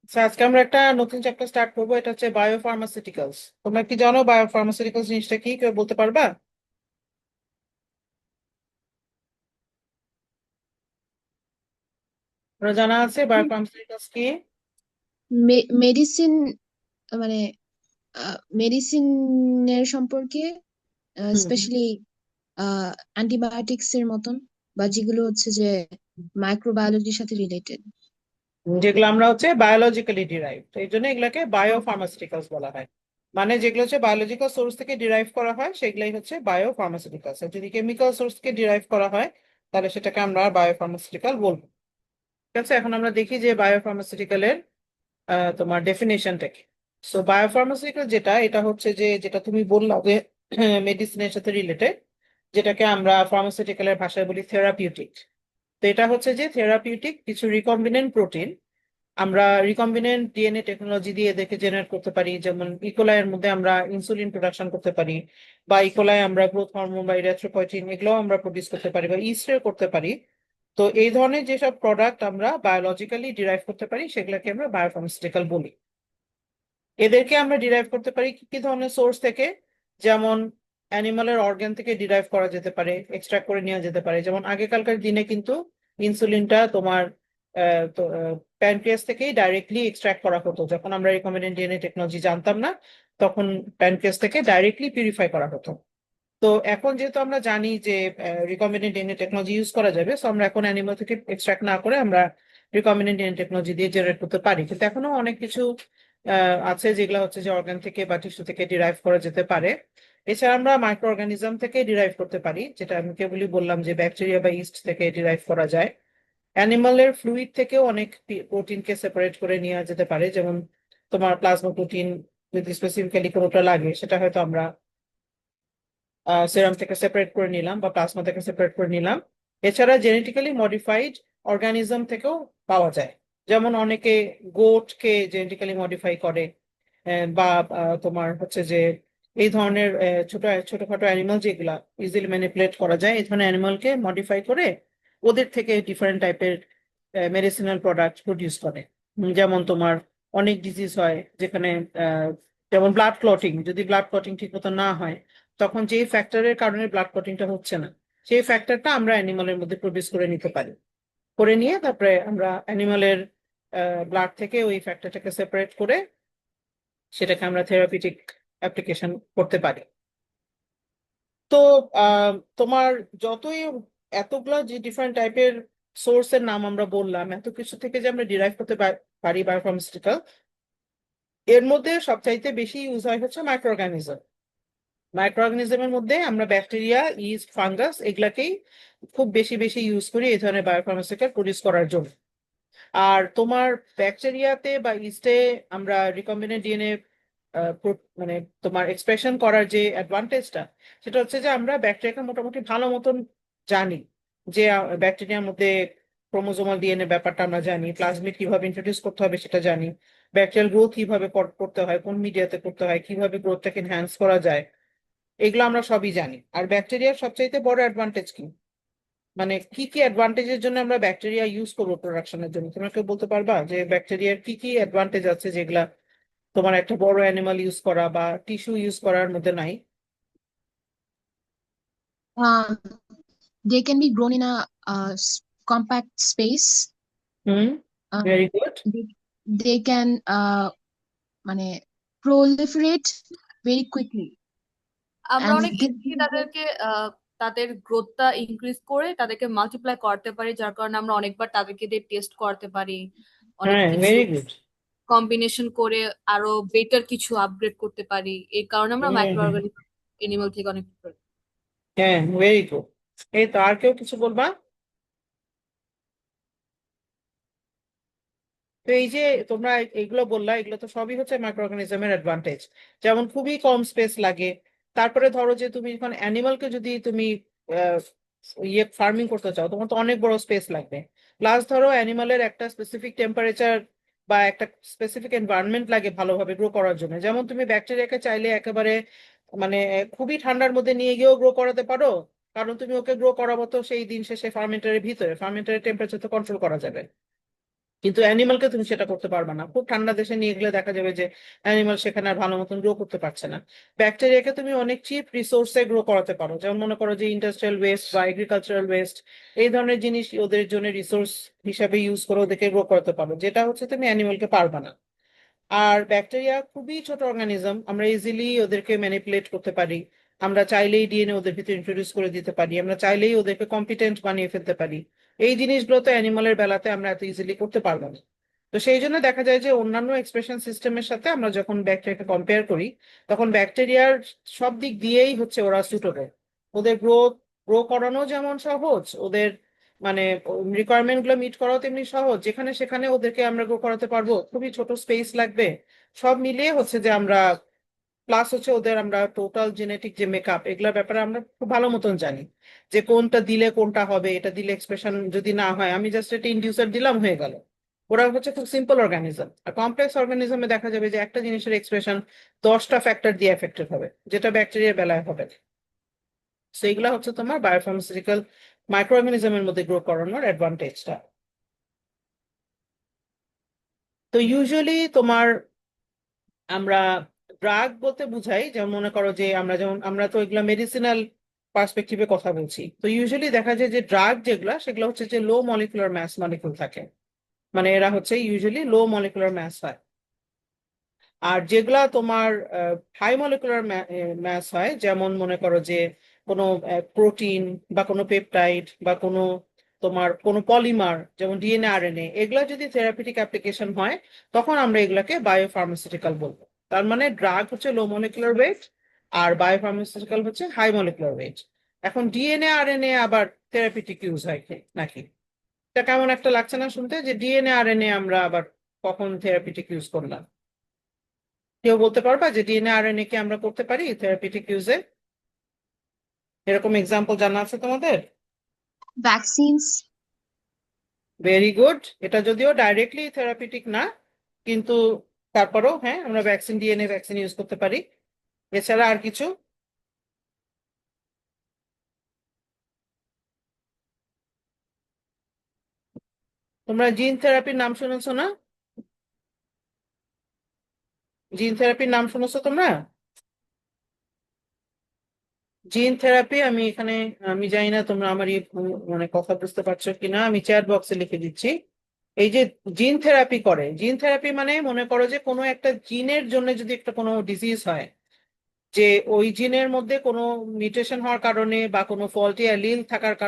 আজকে আমরা একটা নতুন চ্যাপ্টার স্টার্ট করবো, এটা হচ্ছে বায়োফার্মাসিউটিক্যালস। তোমরা কি জানো বায়োফার্মাসিউটিক্যালস জিনিসটা কি? কেউ বলতে পারবা? তোমরা জানা আছে বায়োফার্মাসিউটিক্যালস কি? মেডিসিন, মানে মেডিসিনের সম্পর্কে, হুম। স্পেশালি অ্যান্টিবায়োটিক্স এর মতন, বা যেগুলো হচ্ছে যে মাইক্রোবায়োলজির সাথে রিলেটেড। যেগুলো আমরা হচ্ছে বায়োলজিক্যালি ডিরাইভ, এই জন্য এগুলোকে বায়োফার্মাসিউটিক্যালস বলা হয়। মানে যেগুলো হচ্ছে বায়োলজিক্যাল সোর্স থেকে ডিরাইভ করা হয় সেগুলাই হচ্ছে বায়োফার্মাসিউটিক্যালস। আর যদি কেমিক্যাল সোর্স থেকে ডিরাইভ করা হয় তাহলে সেটাকে আমরা বায়োফার্মাসিউটিক্যাল বলবো। ঠিক আছে, এখন আমরা দেখি যে বায়োফার্মাসিউটিক্যালের তোমার ডেফিনেশনটা কি। সো বায়োফার্মাসিউটিক্যাল যেটা, এটা হচ্ছে যে যেটা তুমি বললা যে মেডিসিনের সাথে রিলেটেড, যেটাকে আমরা ফার্মাসিউটিক্যালের ভাষায় বলি থেরাপিউটিক। তো এটা হচ্ছে যে থেরাপিউটিক কিছু রিকম্বিনেন্ট প্রোটিন আমরা রিকম্বিনেন্ট ডিএনএ টেকনোলজি দিয়ে এদেরকে জেনারেট করতে পারি। যেমন ইকোলাইয়ের মধ্যে আমরা ইনসুলিন প্রোডাকশন করতে পারি, বা ইকোলাই আমরা গ্রোথ হরমোন বা ইরিথ্রোপয়েটিন এগুলোও আমরা প্রডিউস করতে পারি, বা ইস্টের করতে পারি। তো এই ধরনের যেসব প্রোডাক্ট আমরা বায়োলজিক্যালি ডিরাইভ করতে পারি সেগুলোকে আমরা বায়োফার্মাসিউটিক্যাল বলি। এদেরকে আমরা ডিরাইভ করতে পারি কি কি ধরনের সোর্স থেকে? যেমন অ্যানিমালের অর্গান থেকে ডিরাইভ করা যেতে পারে, এক্সট্রাক্ট করে নেওয়া যেতে পারে। যেমন আগেকালকার দিনে কিন্তু ইনসুলিনটা তোমার প্যানক্রিয়াস থেকেই ডাইরেক্টলি এক্সট্রাক্ট করা হতো। যখন আমরা রিকম্বিনেন্ট ডিএনএ টেকনোলজি জানতাম না, তখন প্যানক্রিয়াস থেকে ডাইরেক্টলি পিউরিফাই করা হতো। তো এখন যেহেতু আমরা জানি যে রিকম্বিনেন্ট ডিএনএ টেকনোলজি ইউজ করা যাবে, সো আমরা এখন অ্যানিমাল থেকে এক্সট্রাক্ট না করে আমরা রিকম্বিনেন্ট ডিএনএ টেকনোলজি দিয়ে জেনারেট করতে পারি। কিন্তু এখনো অনেক কিছু আছে যেগুলো হচ্ছে যে অর্গান থেকে বা টিস্যু থেকে ডিরাইভ করা যেতে পারে। এছাড়া আমরা মাইক্রো অর্গানিজম থেকে ডিরাইভ করতে পারি, যেটা আমি কেবলই বললাম যে ব্যাকটেরিয়া বা ইস্ট থেকে ডিরাইভ করা যায়। অ্যানিমালের ফ্লুইড থেকেও অনেক প্রোটিনকে সেপারেট করে নেওয়া যেতে পারে। যেমন তোমার প্লাজমা প্রোটিন যদি স্পেসিফিক্যালি কোনোটা লাগে, সেটা হয়তো আমরা সেরাম থেকে সেপারেট করে নিলাম বা প্লাজমা থেকে সেপারেট করে নিলাম। এছাড়া জেনেটিক্যালি মডিফাইড অর্গানিজম থেকেও পাওয়া যায়। যেমন অনেকে গোটকে জেনেটিক্যালি মডিফাই করে, বা তোমার হচ্ছে যে এই ধরনের ছোটখাটো অ্যানিমাল যেগুলা ইজিলি ম্যানিপুলেট করা যায়, এই ধরনের অ্যানিমালকে মডিফাই করে ওদের থেকে ডিফারেন্ট টাইপের মেডিসিনাল প্রোডাক্ট প্রডিউস করে। যেমন তোমার অনেক ডিজিজ হয় যেখানে যেমন ব্লাড ক্লটিং, যদি ব্লাড ক্লটিং ঠিক মতো না হয়, তখন যেই ফ্যাক্টরের কারণে ব্লাড ক্লটিংটা হচ্ছে না, সেই ফ্যাক্টরটা আমরা অ্যানিমালের মধ্যে প্রডিউস করে নিতে পারি। করে নিয়ে তারপরে আমরা অ্যানিমালের ব্লাড থেকে ওই ফ্যাক্টরটাকে সেপারেট করে সেটাকে আমরা থেরাপিউটিক অ্যাপ্লিকেশন করতে পারি। তো আহ, তোমার যতই এতগুলা যে ডিফারেন্ট টাইপের সোর্সের নাম আমরা বললাম, এত কিছু থেকে যে আমরা ডিরাইভ করতে পারি বায়োফার্মাসিউটিক্যাল, এর মধ্যে সবচাইতে বেশি ইউজ হয় হচ্ছে মাইক্রো অর্গানিজম। মাইক্রো অর্গানিজমের মধ্যে আমরা ব্যাকটেরিয়া, ইস্ট, ফাঙ্গাস এগুলাকেই খুব বেশি বেশি ইউজ করি এই ধরনের বায়োফার্মাসিউটিক্যাল প্রডিউস করার জন্য। আর তোমার ব্যাকটেরিয়াতে বা ইস্টে আমরা রিকম্বিনেন্ট ডিএনএ মানে তোমার এক্সপ্রেশন করার যে অ্যাডভান্টেজটা, সেটা হচ্ছে যে আমরা ব্যাকটেরিয়াকে মোটামুটি ভালো মতন জানি। যে ব্যাকটেরিয়ার মধ্যে ক্রোমোজোমাল ডিএনএ ব্যাপারটা আমরা জানি, প্লাজমিড কিভাবে ইন্ট্রোডিউস করতে হবে সেটা জানি, ব্যাকটেরিয়াল গ্রোথ কিভাবে করতে হয়, কোন মিডিয়াতে করতে হয়, কিভাবে গ্রোথটাকে এনহ্যান্স করা যায়, এগুলো আমরা সবই জানি। আর ব্যাকটেরিয়ার সবচাইতে বড় অ্যাডভান্টেজ কি, মানে কি কি অ্যাডভান্টেজের জন্য আমরা ব্যাকটেরিয়া ইউজ করবো প্রোডাকশনের জন্য? তোমরা কেউ বলতে পারবা যে ব্যাকটেরিয়ার কি কি অ্যাডভান্টেজ আছে যেগুলা তোমার একটা বড় অ্যানিমাল ইউজ করা বা টিস্যু ইউজ করার মধ্যে নাই? They can be grown in a compact space. Hmm. um, very good. they, they can মানে proliferate very quickly, আমরা and অনেক this ইজিলি তাদেরকে তাদের গ্রোথটা ইনক্রিজ করে তাদেরকে মাল্টিপ্লাই করতে পারি, যার কারণে আমরা অনেকবার তাদেরকে দিয়ে টেস্ট করতে পারি, অনেক হ্যাঁ, কিছু ভেরি গুড। কম্বিনেশন করে আরো বেটার কিছু আপগ্রেড করতে পারি। এই কারণে আমরা হ্যাঁ, মাইক্রো হ্যাঁ, অর্গানিজম এনিমাল থেকে অনেক prefer করি। হ্যাঁ, ভেরি গুড। এই তো, আর কেউ কিছু বলবা? তো এই যে তোমরা এগুলো বললা, এগুলো তো সবই হচ্ছে মাইক্রো অর্গানিজমের অ্যাডভান্টেজ। যেমন খুবই কম স্পেস লাগে। তারপরে ধরো যে তুমি যখন অ্যানিমালকে যদি তুমি আহ, ফার্মিং করতে চাও, তোমার তো অনেক বড় স্পেস লাগবে। প্লাস ধরো অ্যানিমালের একটা স্পেসিফিক টেম্পারেচার বা একটা স্পেসিফিক এনভায়রনমেন্ট লাগে ভালোভাবে গ্রো করার জন্য। যেমন তুমি ব্যাকটেরিয়াকে চাইলে একেবারে মানে খুবই ঠান্ডার মধ্যে নিয়ে গিয়েও গ্রো করাতে পারো, কারণ তুমি ওকে গ্রো করাবো তো সেই দিন শেষে ফার্মেন্টারের ভিতরে, ফার্মেন্টারের টেম্পারেচার তো কন্ট্রোল করা যাবে। কিন্তু অ্যানিমালকে তুমি সেটা করতে পারবে না। খুব ঠান্ডা দেশে নিয়ে গেলে দেখা যাবে যে অ্যানিমাল সেখানে আর ভালো মতন গ্রো করতে পারছে না। ব্যাকটেরিয়াকে তুমি অনেক চিপ রিসোর্সে গ্রো করাতে পারো, যেমন মনে করো যে ইন্ডাস্ট্রিয়াল ওয়েস্ট বা এগ্রিকালচারাল ওয়েস্ট, এই ধরনের জিনিস ওদের জন্য রিসোর্স হিসাবে ইউজ করে ওদেরকে গ্রো করতে পারো, যেটা হচ্ছে তুমি অ্যানিমালকে পারবে না। আর ব্যাকটেরিয়া খুবই ছোট অর্গানিজম, আমরা ইজিলি ওদেরকে ম্যানিপুলেট করতে পারি। আমরা চাইলেই ডিএনএ ওদের ভিতরে ইন্ট্রোডিউস করে দিতে পারি, আমরা চাইলেই ওদেরকে কম্পিটেন্ট বানিয়ে ফেলতে পারি। এই জিনিসগুলো তো অ্যানিমালের বেলাতে আমরা এত ইজিলি করতে পারবো না। তো সেই জন্য দেখা যায় যে অন্যান্য এক্সপ্রেশন সিস্টেমের সাথে আমরা যখন ব্যাকটেরিয়াকে কম্পেয়ার করি, তখন ব্যাকটেরিয়ার সব দিক দিয়েই হচ্ছে ওরা সুটেবল। ওদের গ্রো করানো যেমন সহজ, ওদের মানে রিকোয়ারমেন্ট গুলো মিট করাও তেমনি সহজ, যেখানে সেখানে ওদেরকে আমরা গ্রো করাতে পারবো, খুবই ছোট স্পেস লাগবে। সব মিলিয়ে হচ্ছে যে আমরা, প্লাস হচ্ছে ওদের আমরা টোটাল জেনেটিক যে মেকআপ এগুলোর ব্যাপারে আমরা খুব ভালো মতন জানি, যে কোনটা দিলে কোনটা হবে, এটা দিলে এক্সপ্রেশন যদি না হয় আমি জাস্ট একটা ইনডিউসার দিলাম হয়ে গেল। ওরা হচ্ছে খুব সিম্পল অর্গানিজম। আর কমপ্লেক্স অর্গানিজমে দেখা যাবে যে একটা জিনিসের এক্সপ্রেশন 10টা ফ্যাক্টর দিয়ে এফেক্টেড হবে, যেটা ব্যাকটেরিয়ার বেলায় হবে না। তো এগুলা হচ্ছে তোমার বায়োফার্মাসিউটিক্যাল মাইক্রো অর্গানিজমের মধ্যে গ্রো করানোর অ্যাডভান্টেজটা। তো ইউজুয়ালি তোমার আমরা ড্রাগ বলতে বুঝাই, যেমন মনে করো যে আমরা তো এগুলা মেডিসিনাল পার্সপেক্টিভে কথা বলছি। তো ইউজুয়ালি দেখা যায় যে ড্রাগ যেগুলা সেগুলো হচ্ছে যে লো মলিকুলার ম্যাস মলিকুল থাকে, মানে এরা হচ্ছে ইউজুয়ালি লো মলিকুলার ম্যাস হয়। আর যেগুলা তোমার হাই মলিকুলার ম্যাস হয়, যেমন মনে করো যে কোনো প্রোটিন বা কোনো পেপটাইড বা কোনো তোমার কোনো পলিমার, যেমন ডিএনএ আরএনএ, এগুলা যদি থেরাপিউটিক অ্যাপ্লিকেশন হয়, তখন আমরা এগুলাকে বায়োফার্মাসিউটিক্যাল বলবো। তার মানে ড্রাগ হচ্ছে লো মলিকুলার ওয়েট আর বায়োফার্মাসিউটিক্যাল হচ্ছে হাই মলিকুলার ওয়েট। এখন ডিএনএ আরএনএ আবার থেরাপিউটিক ইউজ হয় নাকি? এটা কেমন একটা লাগছে না শুনতে, যে ডিএনএ আরএনএ আমরা আবার কখন থেরাপিউটিক ইউজ করলাম? কেউ বলতে পারবা যে ডিএনএ আরএনএ কে আমরা করতে পারি থেরাপিউটিক ইউজে? এরকম এক্সাম্পল জানা আছে তোমাদের? ভ্যাকসিনস। Very good. এটা যদিও ডাইরেক্টলি থেরাপিউটিক না, কিন্তু তারপরেও হ্যাঁ, আমরা ভ্যাকসিন, ডিএনএ ভ্যাকসিন ইউজ করতে পারি। এছাড়া আর কিছু? তোমরা জিন থেরাপির নাম শুনেছো না? জিন থেরাপির নাম শুনেছো তোমরা? জিন থেরাপি, আমি এখানে, আমি জানি না তোমরা আমার মানে কথা বুঝতে পারছো কিনা, আমি চ্যাট বক্সে লিখে দিচ্ছি। এই যে জিন থেরাপি করে, জিন থেরাপি মানে মনে করো যে কোনো একটা জিনের জন্য যদি একটা কোনো ডিজিজ হয়, যে ওই জিনের মধ্যে কোনো মিউটেশন হওয়ার কারণে বা কোনো ফল্টি অ্যালিল থাকার কারণে